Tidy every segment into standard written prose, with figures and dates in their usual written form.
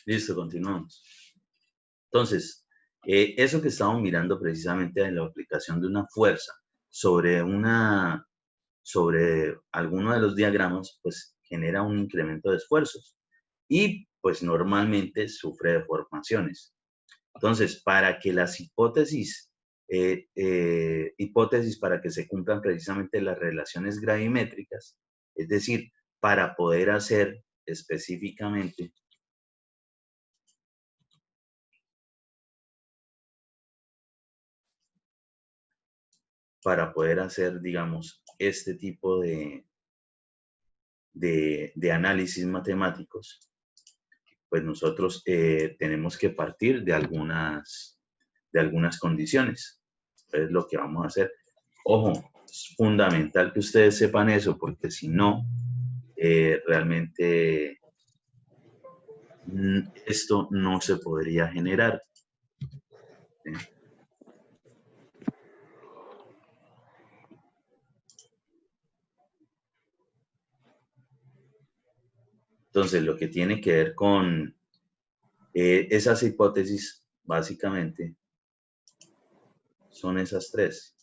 Listo, continuamos. Entonces, eso que estamos mirando precisamente en la aplicación de una fuerza sobre sobre alguno de los diagramas, pues genera un incremento de esfuerzos y pues normalmente sufre deformaciones. Entonces, para que las hipótesis para que se cumplan precisamente las relaciones gravimétricas, es decir, para poder hacer específicamente, digamos, este tipo de análisis matemáticos, pues nosotros tenemos que partir de algunas condiciones. Es lo que vamos a hacer. Ojo, es fundamental que ustedes sepan eso, porque si no, realmente esto no se podría generar. ¿Sí? Entonces, lo que tiene que ver con esas hipótesis, básicamente, son esas tres.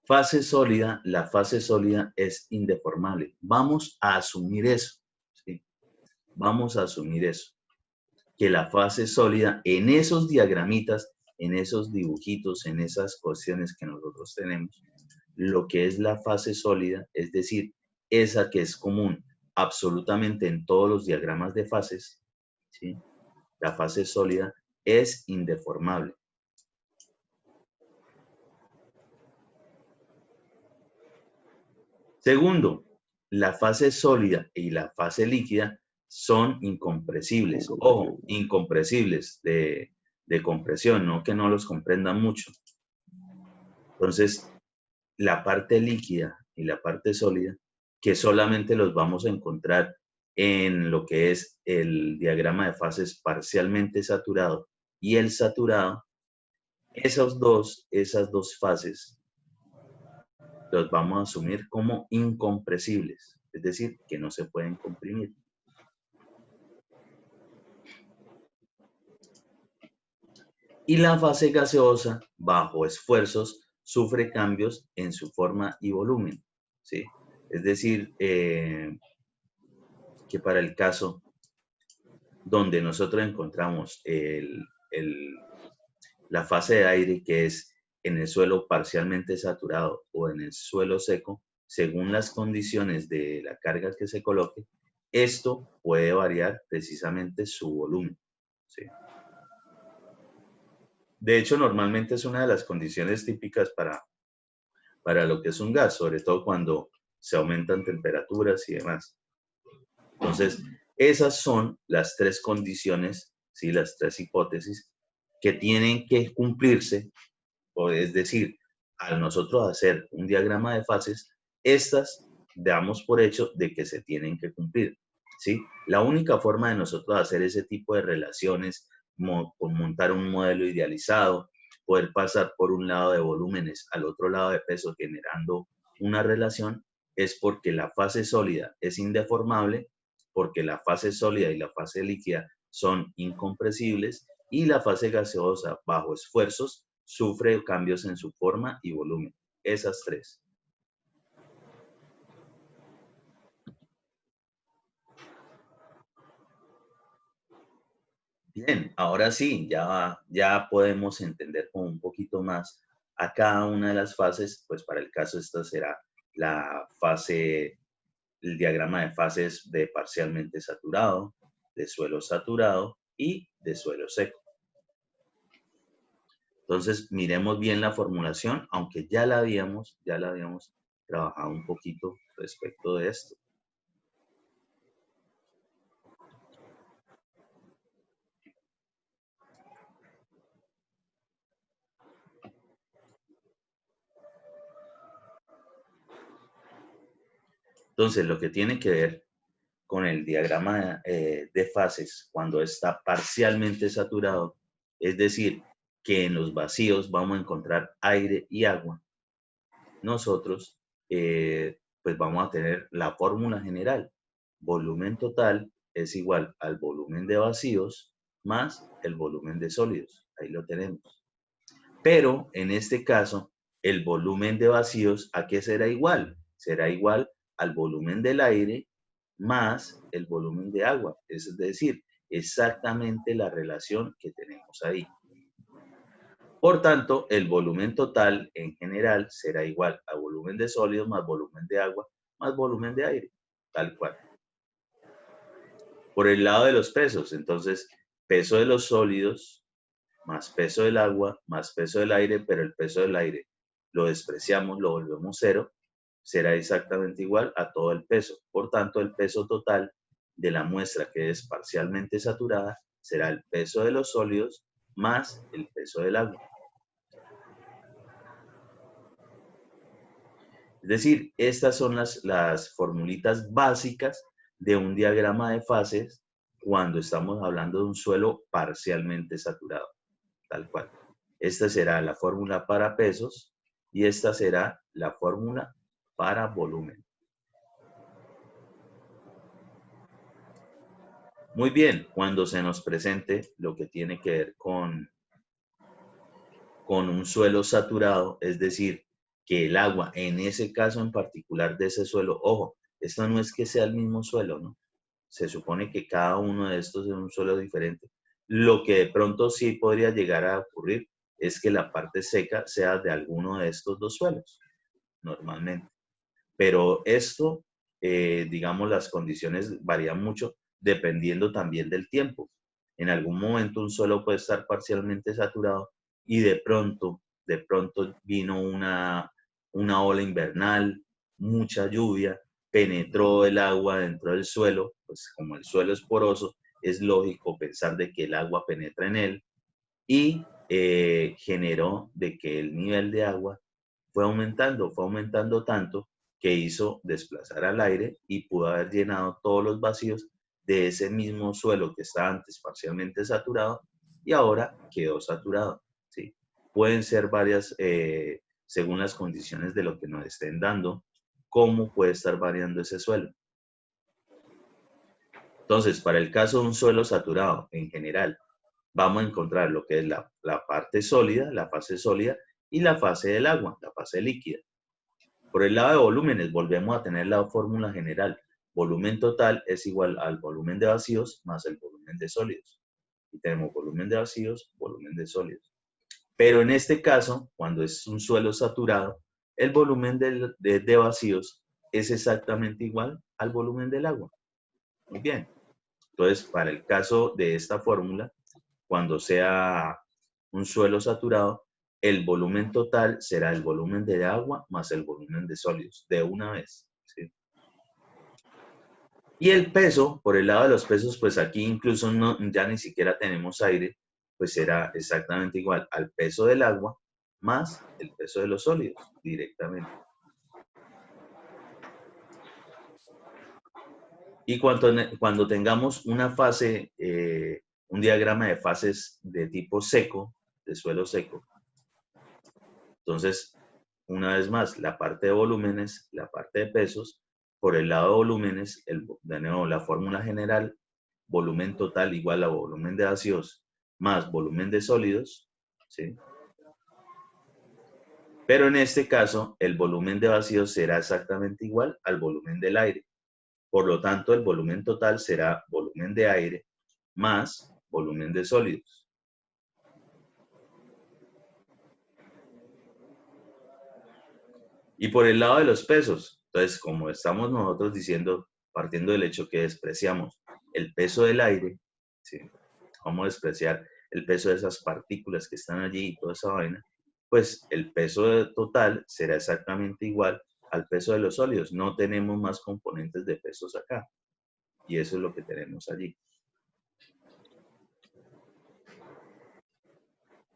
Fase sólida, la fase sólida es indeformable. Vamos a asumir eso. ¿Sí? Vamos a asumir eso. Que la fase sólida en esos diagramitas, en esos dibujitos, en esas cuestiones que nosotros tenemos, lo que es la fase sólida, es decir, esa que es común absolutamente en todos los diagramas de fases, ¿sí? La fase sólida es indeformable. Segundo, la fase sólida y la fase líquida son incompresibles. Ojo, incompresibles de compresión, no que no los comprendan mucho. Entonces, la parte líquida y la parte sólida, que solamente los vamos a encontrar en lo que es el diagrama de fases parcialmente saturado y el saturado, esas dos fases los vamos a asumir como incompresibles, es decir, que no se pueden comprimir. Y la fase gaseosa, bajo esfuerzos, sufre cambios en su forma y volumen, ¿sí? Es decir, que para el caso donde nosotros encontramos la fase de aire, que es en el suelo parcialmente saturado o en el suelo seco, según las condiciones de la carga que se coloque, esto puede variar precisamente su volumen, ¿sí? De hecho, normalmente es una de las condiciones típicas para lo que es un gas, sobre todo cuando se aumentan temperaturas y demás. Entonces, esas son las tres condiciones, ¿sí? Las tres hipótesis que tienen que cumplirse, o es decir, al nosotros hacer un diagrama de fases, estas damos por hecho de que se tienen que cumplir, ¿sí? La única forma de nosotros hacer ese tipo de relaciones, montar un modelo idealizado, poder pasar por un lado de volúmenes al otro lado de peso generando una relación, es porque la fase sólida es indeformable, porque la fase sólida y la fase líquida son incompresibles y la fase gaseosa bajo esfuerzos sufre cambios en su forma y volumen. Esas tres. Bien, ahora sí, ya podemos entender con un poquito más a cada una de las fases, pues para el caso esta será la fase, el diagrama de fases de parcialmente saturado, de suelo saturado y de suelo seco. Entonces, miremos bien la formulación, aunque ya la habíamos trabajado un poquito respecto de esto. Entonces, lo que tiene que ver con el diagrama de fases cuando está parcialmente saturado, es decir, que en los vacíos vamos a encontrar aire y agua, nosotros pues vamos a tener la fórmula general volumen total es igual al volumen de vacíos más el volumen de sólidos. Ahí lo tenemos. Pero en este caso, el volumen de vacíos, ¿a qué será igual? Será igual al volumen del aire más el volumen de agua. Es decir, exactamente la relación que tenemos ahí. Por tanto, el volumen total en general será igual a volumen de sólidos más volumen de agua más volumen de aire, tal cual. Por el lado de los pesos, entonces, peso de los sólidos más peso del agua más peso del aire, pero el peso del aire lo despreciamos, lo volvemos cero, será exactamente igual a todo el peso. Por tanto, el peso total de la muestra que es parcialmente saturada será el peso de los sólidos más el peso del agua. Es decir, estas son las formulitas básicas de un diagrama de fases cuando estamos hablando de un suelo parcialmente saturado, tal cual. Esta será la fórmula para pesos y esta será la fórmula para volumen. Muy bien, cuando se nos presente lo que tiene que ver con un suelo saturado, es decir, que el agua, en ese caso en particular de ese suelo, ojo, esto no es que sea el mismo suelo, ¿no? Se supone que cada uno de estos es un suelo diferente. Lo que de pronto sí podría llegar a ocurrir es que la parte seca sea de alguno de estos dos suelos, normalmente. Pero esto, digamos, las condiciones varían mucho dependiendo también del tiempo. En algún momento un suelo puede estar parcialmente saturado y de pronto vino una ola invernal, mucha lluvia, penetró el agua dentro del suelo, pues como el suelo es poroso, es lógico pensar de que el agua penetra en él y generó de que el nivel de agua fue aumentando tanto que hizo desplazar al aire y pudo haber llenado todos los vacíos de ese mismo suelo que estaba antes parcialmente saturado y ahora quedó saturado, ¿sí? Pueden ser varias, según las condiciones de lo que nos estén dando, cómo puede estar variando ese suelo. Entonces, para el caso de un suelo saturado en general, vamos a encontrar lo que es la parte sólida, la fase sólida, y la fase del agua, la fase líquida. Por el lado de volúmenes, volvemos a tener la fórmula general. Volumen total es igual al volumen de vacíos más el volumen de sólidos. Y tenemos volumen de vacíos, volumen de sólidos. Pero en este caso, cuando es un suelo saturado, el volumen de vacíos es exactamente igual al volumen del agua. Muy bien. Entonces, para el caso de esta fórmula, cuando sea un suelo saturado, el volumen total será el volumen de agua más el volumen de sólidos, de una vez, ¿sí? Y el peso, por el lado de los pesos, pues aquí incluso no, ya ni siquiera tenemos aire, pues será exactamente igual al peso del agua más el peso de los sólidos, directamente. Y cuando tengamos una fase, un diagrama de fases de tipo seco, de suelo seco, entonces, una vez más, la parte de volúmenes, la parte de pesos, por el lado de volúmenes, de nuevo, la fórmula general, volumen total igual a volumen de vacíos más volumen de sólidos, ¿sí? Pero en este caso, el volumen de vacíos será exactamente igual al volumen del aire. Por lo tanto, el volumen total será volumen de aire más volumen de sólidos. Y por el lado de los pesos, entonces, como estamos nosotros diciendo, partiendo del hecho que despreciamos el peso del aire, ¿sí? Vamos a despreciar el peso de esas partículas que están allí y toda esa vaina, pues el peso total será exactamente igual al peso de los sólidos. No tenemos más componentes de pesos acá. Y eso es lo que tenemos allí.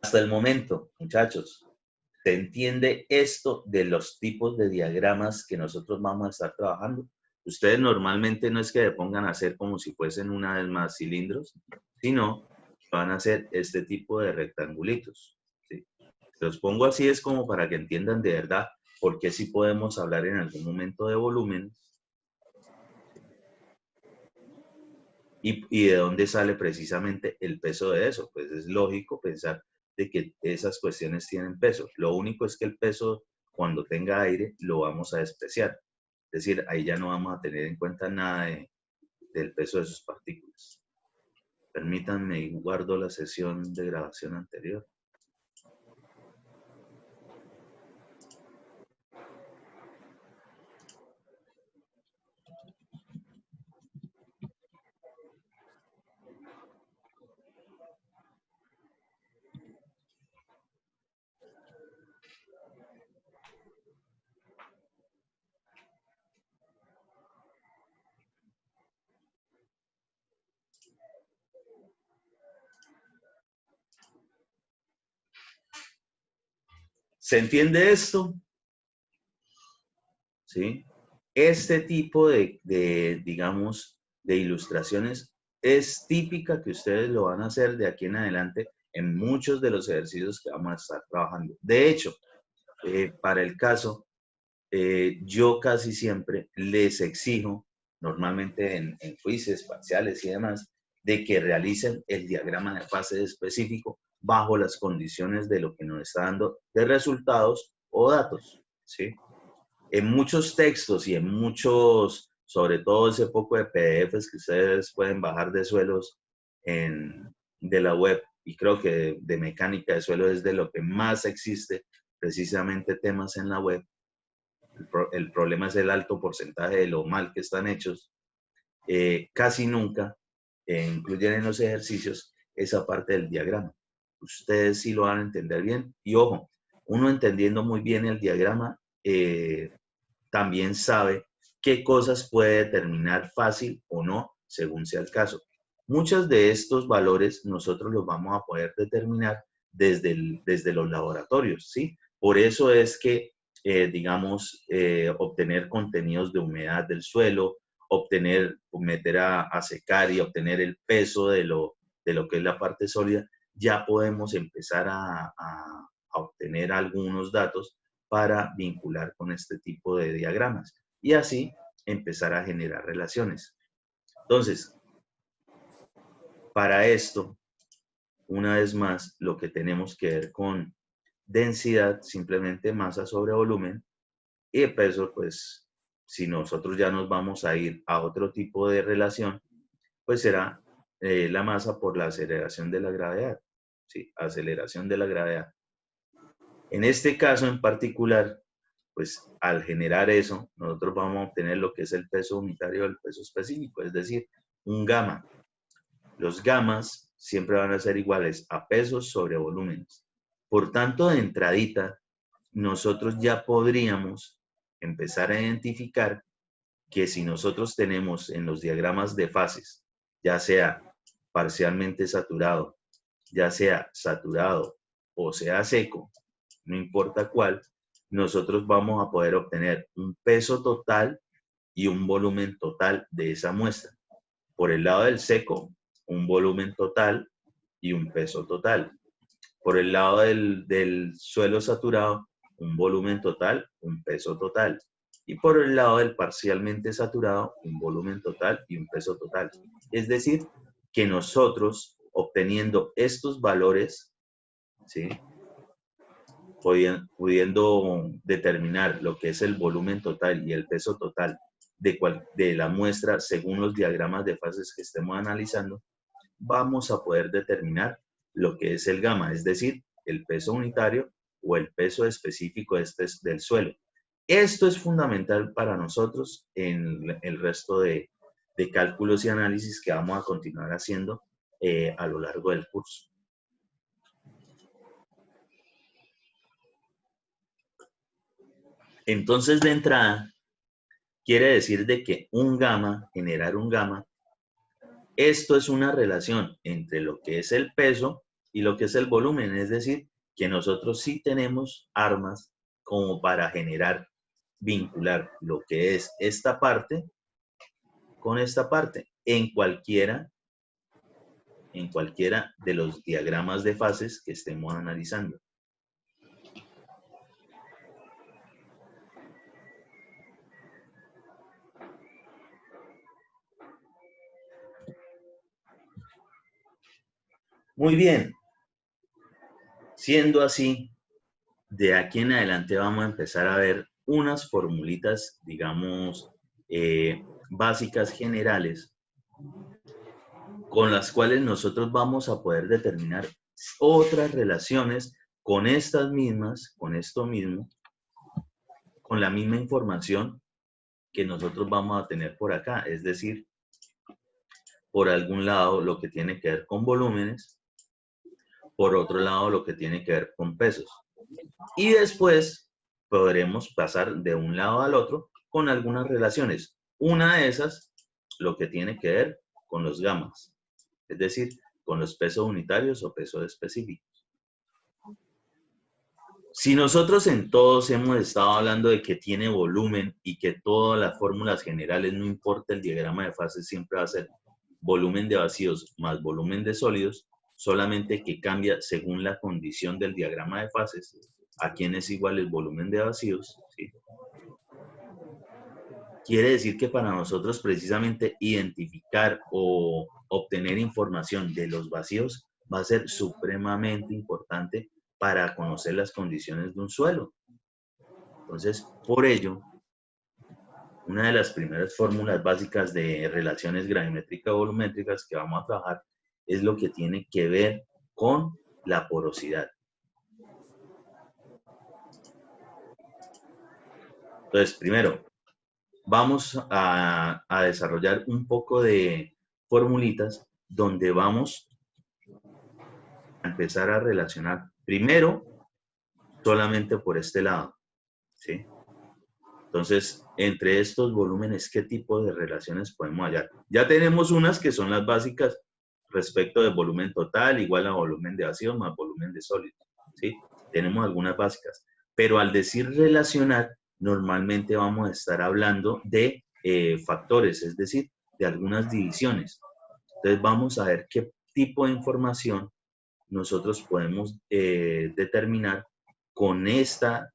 Hasta el momento, muchachos, ¿se entiende esto de los tipos de diagramas que nosotros vamos a estar trabajando? Ustedes normalmente no es que le pongan a hacer como si fuesen una vez más cilindros, sino que van a hacer este tipo de rectangulitos, ¿sí? Los pongo así es como para que entiendan de verdad por qué sí podemos hablar en algún momento de volumen. y de dónde sale precisamente el peso de eso. Pues es lógico pensar de que esas cuestiones tienen peso. Lo único es que el peso, cuando tenga aire, lo vamos a despreciar. Es decir, ahí ya no vamos a tener en cuenta nada del peso de sus partículas. Permítanme, guardo la sesión de grabación anterior. ¿Se entiende esto? ¿Sí? Este tipo digamos, de ilustraciones es típica que ustedes lo van a hacer de aquí en adelante en muchos de los ejercicios que vamos a estar trabajando. De hecho, para el caso, yo casi siempre les exijo, normalmente en quizzes parciales y demás, de que realicen el diagrama de fase específico bajo las condiciones de lo que nos está dando de resultados o datos, ¿sí? En muchos textos y en muchos, sobre todo ese poco de PDFs que ustedes pueden bajar de suelos de la web, y creo que de mecánica de suelo es de lo que más existe, precisamente temas en la web. El problema es el alto porcentaje de lo mal que están hechos. Casi nunca incluyen en los ejercicios esa parte del diagrama. Ustedes sí lo van a entender bien. Y ojo, uno entendiendo muy bien el diagrama, también sabe qué cosas puede determinar fácil o no, según sea el caso. Muchos de estos valores nosotros los vamos a poder determinar desde los laboratorios, ¿sí? Por eso es que, digamos, obtener contenidos de humedad del suelo, meter a secar y obtener el peso de lo que es la parte sólida, ya podemos empezar a obtener algunos datos para vincular con este tipo de diagramas y así empezar a generar relaciones. Entonces, para esto, una vez más, lo que tenemos que ver con densidad, simplemente masa sobre volumen, y el peso, pues, si nosotros ya nos vamos a ir a otro tipo de relación, pues será la masa por la aceleración de la gravedad. Sí, aceleración de la gravedad. En este caso en particular, pues al generar eso, nosotros vamos a obtener lo que es el peso unitario del peso específico, es decir, un gamma. Los gammas siempre van a ser iguales a pesos sobre volúmenes. Por tanto, de entradita, nosotros ya podríamos empezar a identificar que si nosotros tenemos en los diagramas de fases, ya sea parcialmente saturado, ya sea saturado o sea seco, no importa cuál, nosotros vamos a poder obtener un peso total y un volumen total de esa muestra. Por el lado del seco, un volumen total y un peso total. Por el lado del suelo saturado, un volumen total, un peso total. Y por el lado del parcialmente saturado, un volumen total y un peso total. Es decir, que nosotros, obteniendo estos valores, ¿sí?, pudiendo determinar lo que es el volumen total y el peso total de la muestra según los diagramas de fases que estemos analizando, vamos a poder determinar lo que es el gamma, es decir, el peso unitario o el peso específico del suelo. Esto es fundamental para nosotros en el resto de cálculos y análisis que vamos a continuar haciendo a lo largo del curso. Entonces, de entrada, quiere decir de que un gamma, generar un gamma, esto es una relación entre lo que es el peso y lo que es el volumen, es decir, que nosotros sí tenemos armas como para generar, vincular lo que es esta parte con esta parte en cualquiera de los diagramas de fases que estemos analizando. Muy bien. Siendo así, de aquí en adelante vamos a empezar a ver unas formulitas, digamos, básicas generales, con las cuales nosotros vamos a poder determinar otras relaciones con estas mismas, con esto mismo, con la misma información que nosotros vamos a tener por acá. Es decir, por algún lado lo que tiene que ver con volúmenes, por otro lado lo que tiene que ver con pesos. Y después podremos pasar de un lado al otro con algunas relaciones. Una de esas, lo que tiene que ver con los gamas, es decir, con los pesos unitarios o pesos específicos. Si nosotros en todos hemos estado hablando de que tiene volumen y que todas las fórmulas generales, no importa el diagrama de fases, siempre va a ser volumen de vacíos más volumen de sólidos, solamente que cambia según la condición del diagrama de fases, a quién es igual el volumen de vacíos, ¿sí? Quiere decir que para nosotros precisamente identificar o obtener información de los vacíos va a ser supremamente importante para conocer las condiciones de un suelo. Entonces, por ello, una de las primeras fórmulas básicas de relaciones gravimétricas o volumétricas que vamos a trabajar es lo que tiene que ver con la porosidad. Entonces, primero, vamos a desarrollar un poco de formulitas donde vamos a empezar a relacionar primero solamente por este lado, ¿sí? Entonces, entre estos volúmenes, ¿qué tipo de relaciones podemos hallar? Ya tenemos unas que son las básicas respecto del volumen total igual a volumen de vacío más volumen de sólido, ¿sí? Tenemos algunas básicas, pero al decir relacionar, normalmente vamos a estar hablando de factores, es decir, de algunas divisiones. Entonces, vamos a ver qué tipo de información nosotros podemos determinar con esta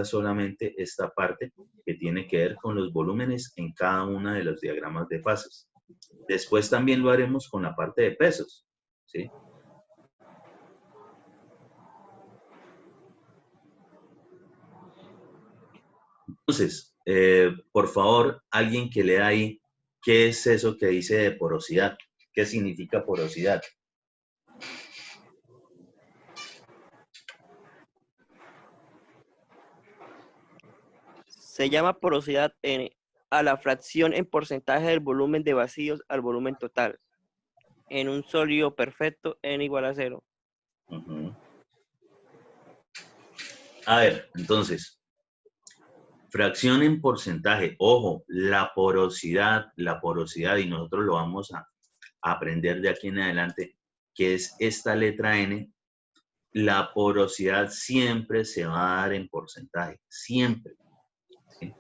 solamente esta parte que tiene que ver con los volúmenes en cada una de los diagramas de fases. Después también lo haremos con la parte de pesos, ¿sí? Entonces, por favor, alguien que lea ahí, ¿qué es eso que dice de porosidad? ¿Qué significa porosidad? Se llama porosidad a la fracción en porcentaje del volumen de vacíos al volumen total. En un sólido perfecto, n igual a 0. Uh-huh. A ver, entonces, fracción en porcentaje. Ojo, la porosidad, y nosotros lo vamos a aprender de aquí en adelante, que es esta letra N. La porosidad siempre se va a dar en porcentaje, siempre. ¿Sí?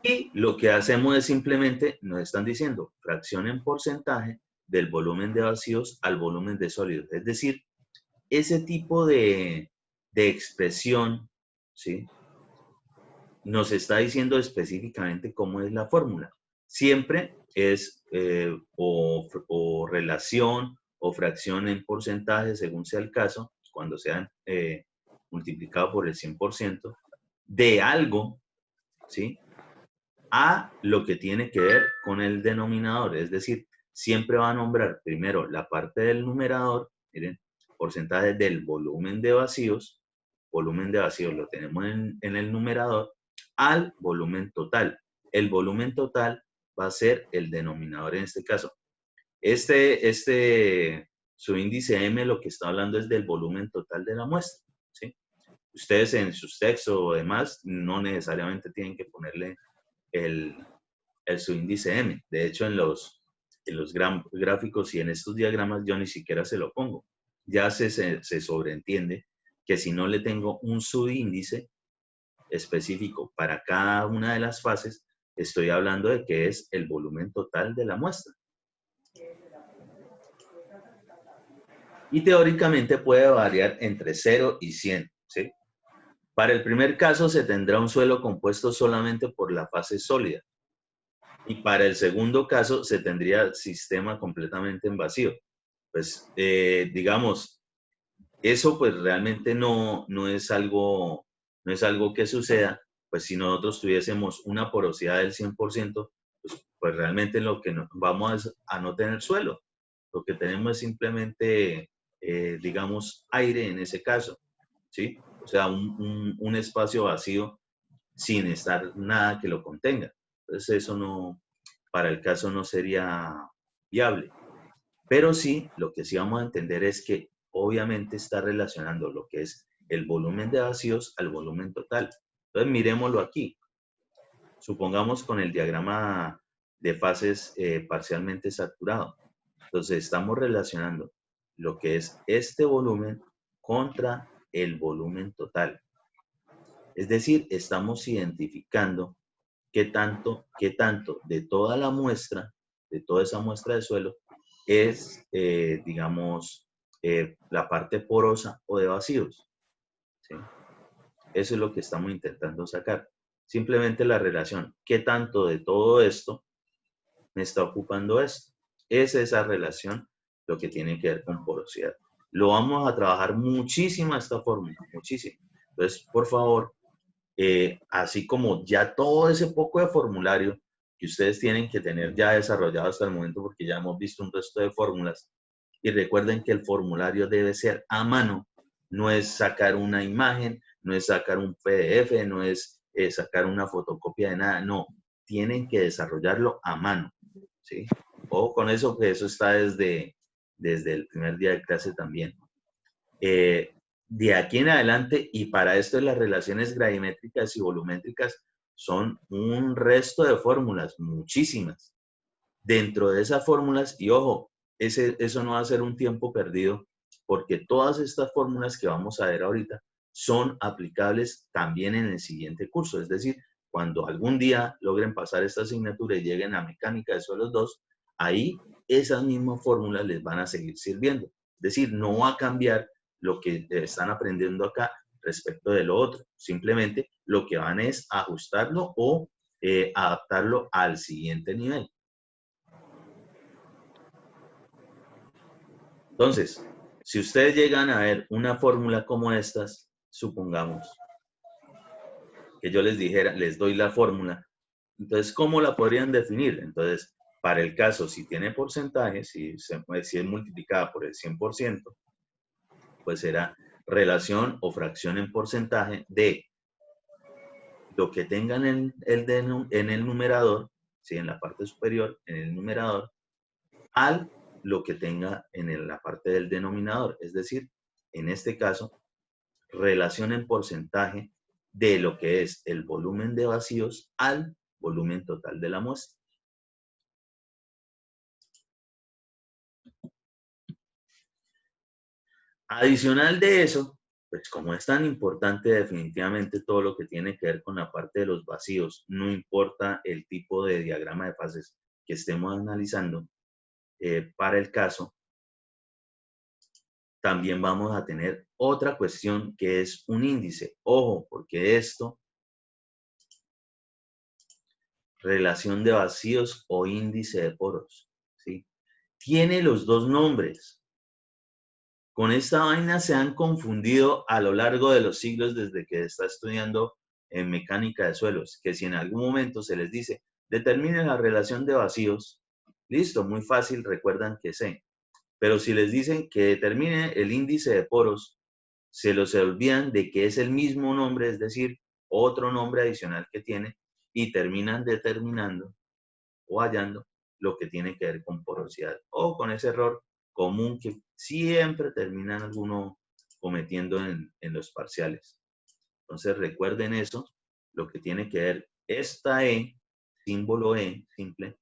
Y lo que hacemos es simplemente, nos están diciendo, fracción en porcentaje del volumen de vacíos al volumen de sólidos. Es decir, ese tipo de expresión, ¿sí?, nos está diciendo específicamente cómo es la fórmula. Siempre es o relación o fracción en porcentaje, según sea el caso, cuando sea multiplicado por el 100%, de algo, ¿sí?, a lo que tiene que ver con el denominador. Es decir, siempre va a nombrar primero la parte del numerador, miren, porcentaje del volumen de vacíos lo tenemos en el numerador, al volumen total. El volumen total va a ser el denominador en este caso. Su índice M lo que está hablando es del volumen total de la muestra, ¿sí? Ustedes en sus textos o demás no necesariamente tienen que ponerle su índice M. De hecho, en los gráficos y en estos diagramas yo ni siquiera se lo pongo. Ya se sobreentiende que si no le tengo un subíndice específico para cada una de las fases, estoy hablando de que es el volumen total de la muestra. Y teóricamente puede variar entre 0 y 100, ¿sí? Para el primer caso se tendrá un suelo compuesto solamente por la fase sólida. Y para el segundo caso se tendría sistema completamente en vacío. Pues, digamos, eso pues realmente no es algo, no es algo que suceda, pues si nosotros tuviésemos una porosidad del 100%, pues realmente lo que vamos a no tener suelo. Lo que tenemos es simplemente, digamos, aire en ese caso, ¿sí? O sea, un espacio vacío sin estar nada que lo contenga. Entonces eso no, para el caso no sería viable. Pero sí, lo que sí vamos a entender es que obviamente está relacionando lo que es el volumen de vacíos al volumen total. Entonces miremoslo aquí. Supongamos con el diagrama de fases parcialmente saturado. Entonces estamos relacionando lo que es este volumen contra el volumen total. Es decir, estamos identificando qué tanto de toda la muestra, de toda esa muestra de suelo, es, digamos, la parte porosa o de vacíos, ¿sí? Eso es lo que estamos intentando sacar. Simplemente la relación, qué tanto de todo esto me está ocupando esto. Es esa relación lo que tiene que ver con porosidad. Lo vamos a trabajar muchísimo esta fórmula, muchísimo. Entonces, por favor, así como ya todo ese poco de formulario que ustedes tienen que tener ya desarrollado hasta el momento, porque ya hemos visto un resto de fórmulas, y recuerden que el formulario debe ser a mano, no es sacar una imagen, no es sacar un PDF, no es sacar una fotocopia de nada, no, tienen que desarrollarlo a mano, ¿sí? O con eso, que eso está desde el primer día de clase también. De aquí en adelante, y para esto las relaciones gravimétricas y volumétricas son un resto de fórmulas, muchísimas. Dentro de esas fórmulas, y ojo, eso no va a ser un tiempo perdido, porque todas estas fórmulas que vamos a ver ahorita son aplicables también en el siguiente curso. Es decir, cuando algún día logren pasar esta asignatura y lleguen a mecánica de suelos 2, ahí esas mismas fórmulas les van a seguir sirviendo. Es decir, no va a cambiar lo que están aprendiendo acá respecto de lo otro. Simplemente lo que van es ajustarlo o adaptarlo al siguiente nivel. Entonces, si ustedes llegan a ver una fórmula como estas, supongamos que yo les dijera, les doy la fórmula, entonces, ¿cómo la podrían definir? Entonces, para el caso, si tiene porcentaje, si es multiplicada por el 100%, pues será relación o fracción en porcentaje de lo que tengan en el numerador, ¿sí? En la parte superior, en el numerador, al lo que tenga en la parte del denominador. Es decir, en este caso, relación en porcentaje de lo que es el volumen de vacíos al volumen total de la muestra. Adicional de eso, pues como es tan importante definitivamente todo lo que tiene que ver con la parte de los vacíos, no importa el tipo de diagrama de fases que estemos analizando, para el caso, también vamos a tener otra cuestión que es un índice. Ojo, porque esto, relación de vacíos o índice de poros, ¿sí? Tiene los dos nombres. Con esta vaina se han confundido a lo largo de los siglos desde que está estudiando en mecánica de suelos, que si en algún momento se les dice, determinen la relación de vacíos, listo, muy fácil, recuerdan que sé. Pero si les dicen que determine el índice de poros, se los olvidan de que es el mismo nombre, es decir, otro nombre adicional que tiene, y terminan determinando o hallando lo que tiene que ver con porosidad o con ese error común que siempre terminan alguno cometiendo en los parciales. Entonces recuerden eso, lo que tiene que ver esta E, símbolo E simple,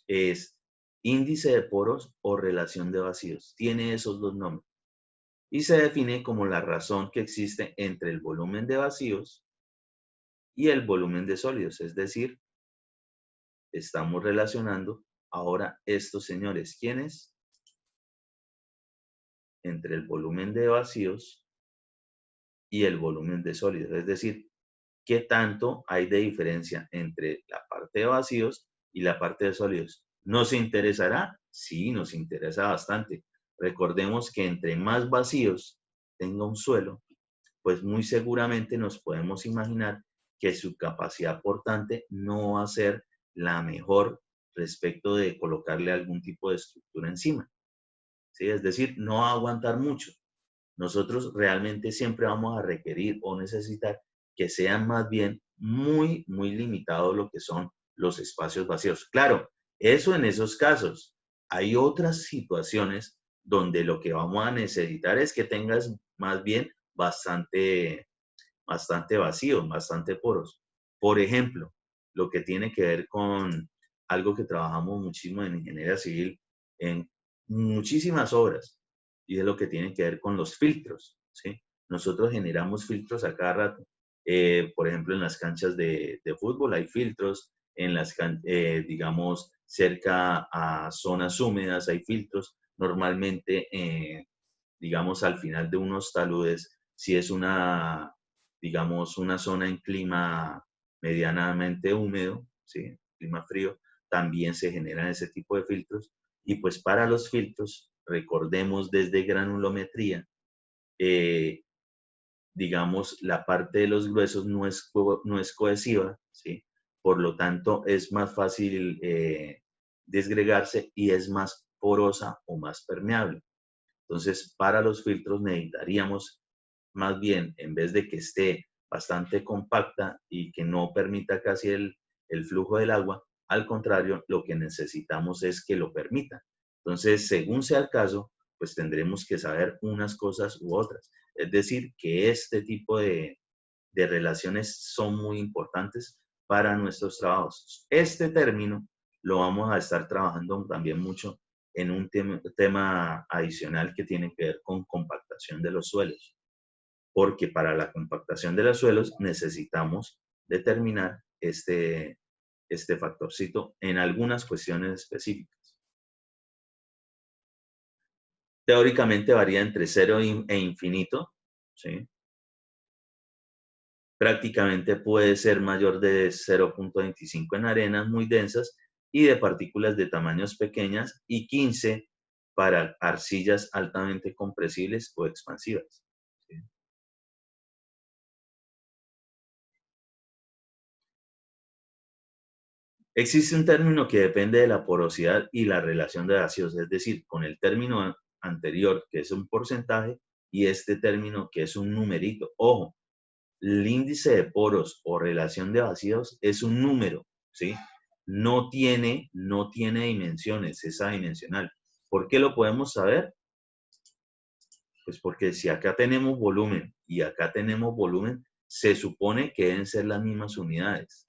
es índice de poros o relación de vacíos. Tiene esos dos nombres. Y se define como la razón que existe entre el volumen de vacíos y el volumen de sólidos. Es decir, estamos relacionando ahora estos señores. ¿Quiénes? Entre el volumen de vacíos y el volumen de sólidos. Es decir, ¿qué tanto hay de diferencia entre la parte de vacíos y la parte de sólidos? ¿Nos interesará? Sí, nos interesa bastante. Recordemos que entre más vacíos tenga un suelo, pues muy seguramente nos podemos imaginar que su capacidad portante no va a ser la mejor respecto de colocarle algún tipo de estructura encima, ¿sí? Es decir, no va a aguantar mucho. Nosotros realmente siempre vamos a requerir o necesitar que sean más bien muy limitados lo que son los espacios vacíos. Claro, eso en esos casos. Hay otras situaciones donde lo que vamos a necesitar es que tengas más bien bastante vacíos, bastante poros. Por ejemplo, lo que tiene que ver con algo que trabajamos muchísimo en ingeniería civil, en muchísimas obras, y es lo que tiene que ver con los filtros, ¿sí? Nosotros generamos filtros a cada rato. Por ejemplo, en las canchas de fútbol hay filtros, digamos, cerca a zonas húmedas hay filtros. Normalmente, digamos, al final de unos taludes, si es digamos, una zona en clima medianamente húmedo, ¿sí? Clima frío, también se generan ese tipo de filtros. Y pues para los filtros, recordemos desde granulometría, eh, digamos, la parte de los gruesos no es cohesiva, ¿sí? Por lo tanto, es más fácil desgregarse y es más porosa o más permeable. Entonces, para los filtros necesitaríamos más bien, en vez de que esté bastante compacta y que no permita casi el flujo del agua, al contrario, lo que necesitamos es que lo permita. Entonces, según sea el caso, pues tendremos que saber unas cosas u otras. Es decir, que este tipo de relaciones son muy importantes para nuestros trabajos. Este término lo vamos a estar trabajando también mucho en un tema adicional que tiene que ver con compactación de los suelos, porque para la compactación de los suelos necesitamos determinar este factorcito en algunas cuestiones específicas. Teóricamente varía entre 0 e infinito, ¿sí? Prácticamente puede ser mayor de 0.25 en arenas muy densas y de partículas de tamaños pequeñas, y 15 para arcillas altamente compresibles o expansivas, ¿sí? Existe un término que depende de la porosidad y la relación de vacíos, es decir, con el término anterior, que es un porcentaje, y este término, que es un numerito. Ojo, el índice de poros o relación de vacíos es un número, ¿sí? No tiene dimensiones, es adimensional. ¿Por qué lo podemos saber? Pues porque si acá tenemos volumen y acá tenemos volumen, se supone que deben ser las mismas unidades.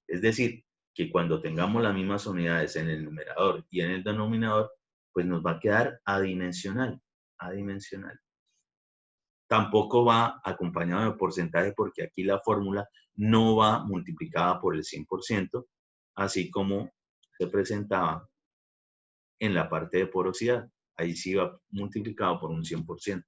Es decir, que cuando tengamos las mismas unidades en el numerador y en el denominador, pues nos va a quedar adimensional, adimensional. Tampoco va acompañado de porcentaje, porque aquí la fórmula no va multiplicada por el 100%, así como se presentaba en la parte de porosidad. Ahí sí va multiplicado por un 100%.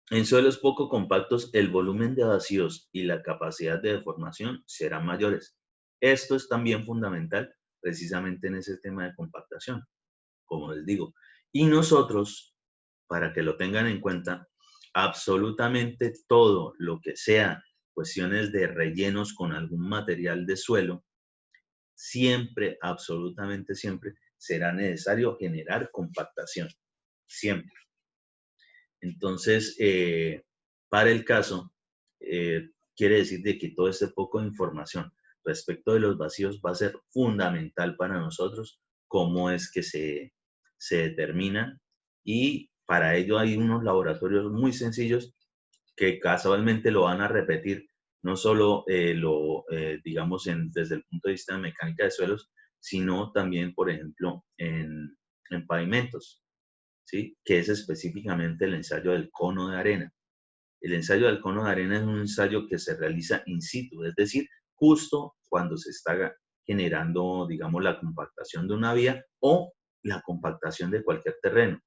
En suelos poco compactos, el volumen de vacíos y la capacidad de deformación serán mayores. Esto es también fundamental precisamente en ese tema de compactación, como les digo. Y nosotros, para que lo tengan en cuenta, absolutamente todo lo que sea cuestiones de rellenos con algún material de suelo, siempre, absolutamente siempre, será necesario generar compactación. Siempre. Entonces, para el caso, quiere decir de que todo este poco de información respecto de los vacíos va a ser fundamental para nosotros, cómo es que se determinan, y para ello hay unos laboratorios muy sencillos que casualmente lo van a repetir, no solo digamos, desde el punto de vista de mecánica de suelos, sino también, por ejemplo, en pavimentos, ¿sí? Que es específicamente el ensayo del cono de arena. El ensayo del cono de arena es un ensayo que se realiza in situ, es decir, justo cuando se está generando, digamos, la compactación de una vía o la compactación de cualquier terreno.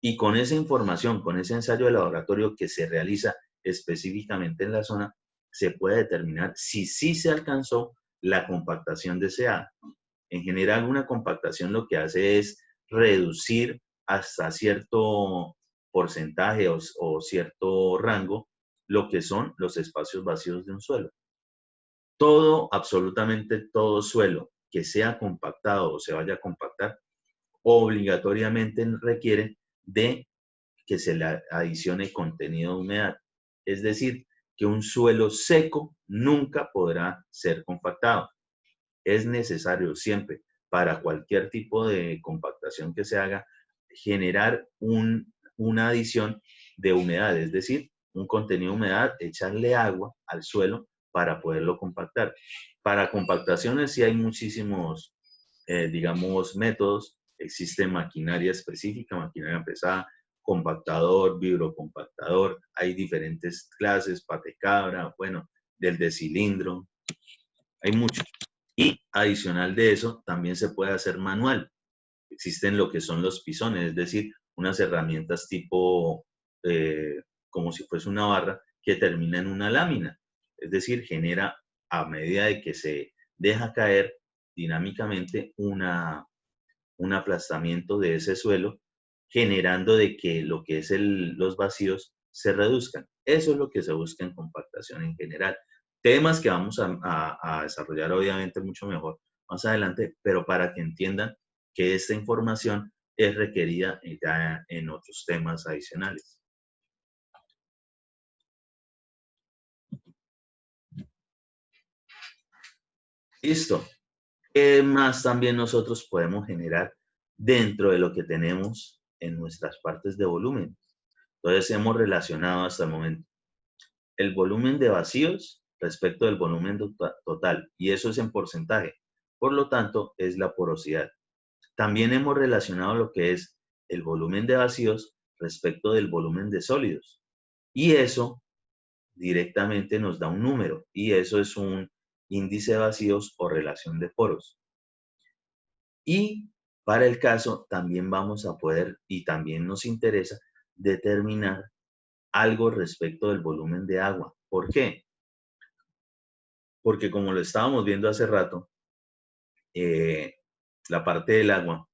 Y con esa información, con ese ensayo de laboratorio que se realiza específicamente en la zona, se puede determinar si sí se alcanzó la compactación deseada. En general, una compactación lo que hace es reducir hasta cierto porcentaje o cierto rango lo que son los espacios vacíos de un suelo. Todo, absolutamente todo suelo que sea compactado o se vaya a compactar, obligatoriamente requiere de que se le adicione contenido de humedad. Es decir, que un suelo seco nunca podrá ser compactado. Es necesario siempre, para cualquier tipo de compactación que se haga, generar una adición de humedad, es decir, un contenido de humedad, echarle agua al suelo para poderlo compactar. Para compactaciones sí hay muchísimos, digamos, métodos. Existe maquinaria específica, maquinaria pesada, compactador, vibrocompactador. Hay diferentes clases, patecabra, bueno, del de cilindro. Hay muchos. Y adicional de eso, también se puede hacer manual. Existen lo que son los pisones, es decir, unas herramientas tipo, como si fuese una barra, que termina en una lámina. Es decir, genera a medida de que se deja caer dinámicamente un aplastamiento de ese suelo, generando de que lo que es los vacíos se reduzcan. Eso es lo que se busca en compactación en general. Temas que vamos a desarrollar obviamente mucho mejor más adelante, pero para que entiendan que esta información es requerida ya en otros temas adicionales. Listo. ¿Qué más también nosotros podemos generar dentro de lo que tenemos en nuestras partes de volumen? Entonces hemos relacionado hasta el momento el volumen de vacíos respecto del volumen total, y eso es en porcentaje. Por lo tanto, es la porosidad. También hemos relacionado lo que es el volumen de vacíos respecto del volumen de sólidos. Y eso directamente nos da un número, y eso es un índice de vacíos o relación de poros. Y para el caso también vamos a poder, y también nos interesa, determinar algo respecto del volumen de agua. ¿Por qué? Porque como lo estábamos viendo hace rato, la parte del agua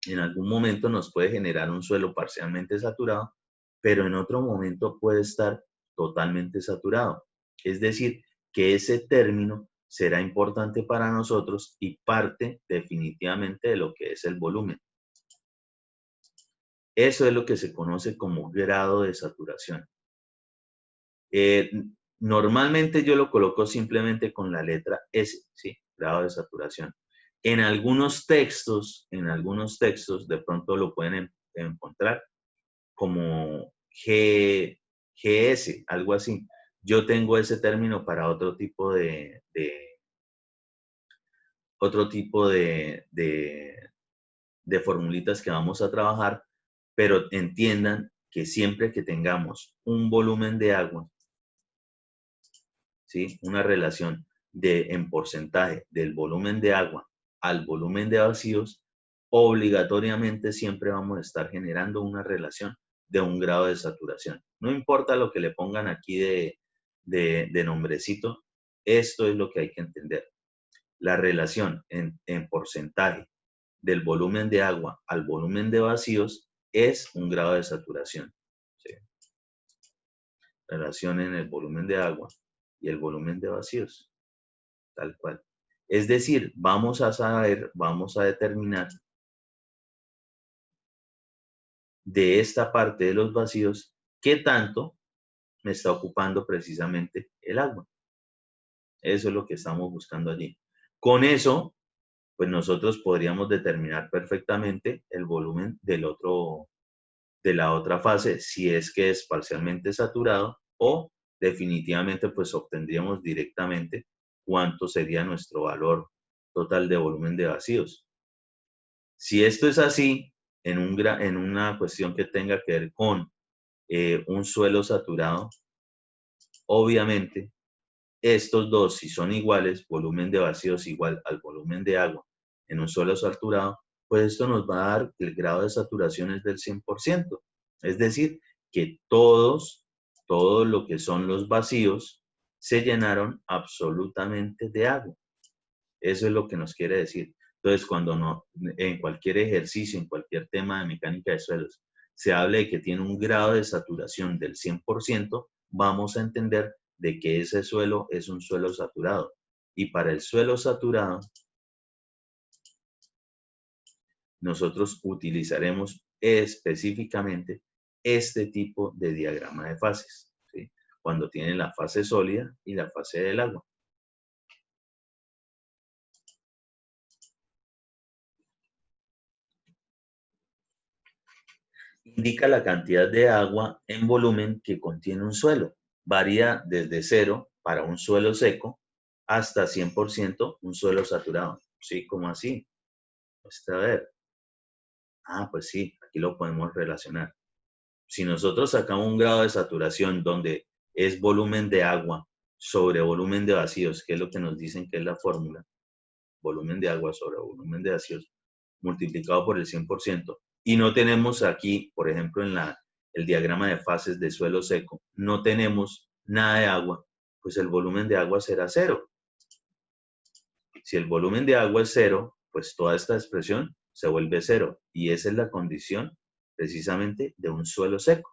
en algún momento nos puede generar un suelo parcialmente saturado, pero en otro momento puede estar totalmente saturado. Es decir, que ese término será importante para nosotros y parte definitivamente de lo que es el volumen. Eso es lo que se conoce como grado de saturación. Normalmente yo lo coloco simplemente con la letra S, ¿sí? Grado de saturación. En algunos textos, de pronto lo pueden encontrar como GS, algo así. Yo tengo ese término para otro tipo de formulitas que vamos a trabajar, pero entiendan que siempre que tengamos un volumen de agua, ¿sí? Una relación en porcentaje del volumen de agua al volumen de vacíos, obligatoriamente siempre vamos a estar generando una relación de un grado de saturación. No importa lo que le pongan aquí de nombrecito, esto es lo que hay que entender. La relación en porcentaje del volumen de agua al volumen de vacíos es un grado de saturación. ¿Sí? Relación en el volumen de agua y el volumen de vacíos, tal cual. Es decir, vamos a determinar de esta parte de los vacíos qué tanto me está ocupando precisamente el agua. Eso es lo que estamos buscando allí. Con eso, pues nosotros podríamos determinar perfectamente el volumen de la otra fase, si es que es parcialmente saturado, o definitivamente pues obtendríamos directamente cuánto sería nuestro valor total de volumen de vacíos. Si esto es así, en una cuestión que tenga que ver con un suelo saturado, obviamente estos dos, si son iguales, volumen de vacíos igual al volumen de agua en un suelo saturado, pues esto nos va a dar que el grado de saturación es del 100%. Es decir, que todo lo que son los vacíos se llenaron absolutamente de agua. Eso es lo que nos quiere decir. Entonces, cuando en cualquier ejercicio, en cualquier tema de mecánica de suelos, se hable de que tiene un grado de saturación del 100%, vamos a entender de que ese suelo es un suelo saturado. Y para el suelo saturado, nosotros utilizaremos específicamente este tipo de diagrama de fases, ¿sí? Cuando tienen la fase sólida y la fase del agua. Indica la cantidad de agua en volumen que contiene un suelo. Varía desde 0 para un suelo seco hasta 100% un suelo saturado. ¿Sí? ¿Cómo así? Pues a ver. Pues sí, aquí lo podemos relacionar. Si nosotros sacamos un grado de saturación donde es volumen de agua sobre volumen de vacíos, que es lo que nos dicen que es la fórmula, volumen de agua sobre volumen de vacíos, multiplicado por el 100%, y no tenemos aquí, por ejemplo, en el diagrama de fases de suelo seco, no tenemos nada de agua, pues el volumen de agua será 0. Si el volumen de agua es 0, pues toda esta expresión se vuelve 0, y esa es la condición precisamente de un suelo seco.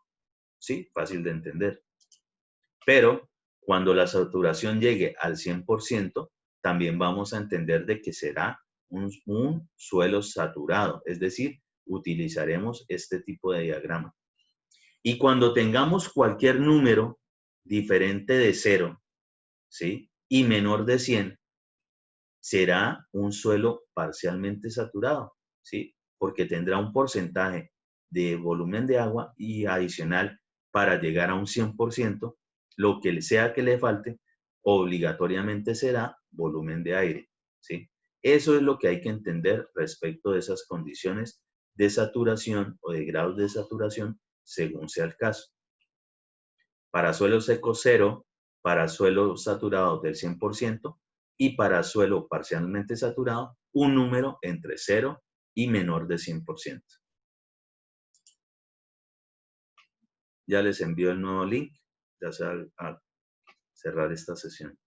¿Sí? Fácil de entender. Pero cuando la saturación llegue al 100%, también vamos a entender de que será un suelo saturado, es decir, utilizaremos este tipo de diagrama. Y cuando tengamos cualquier número diferente de 0, ¿sí? Y menor de 100, será un suelo parcialmente saturado, ¿sí? Porque tendrá un porcentaje de volumen de agua y adicional para llegar a un 100%, lo que sea que le falte, obligatoriamente será volumen de aire, ¿sí? Eso es lo que hay que entender respecto de esas condiciones de saturación o de grados de saturación según sea el caso. Para suelo seco 0, para suelo saturado del 100% y para suelo parcialmente saturado un número entre 0 y menor de 100%. Ya les envío el nuevo link, ya sea a cerrar esta sesión.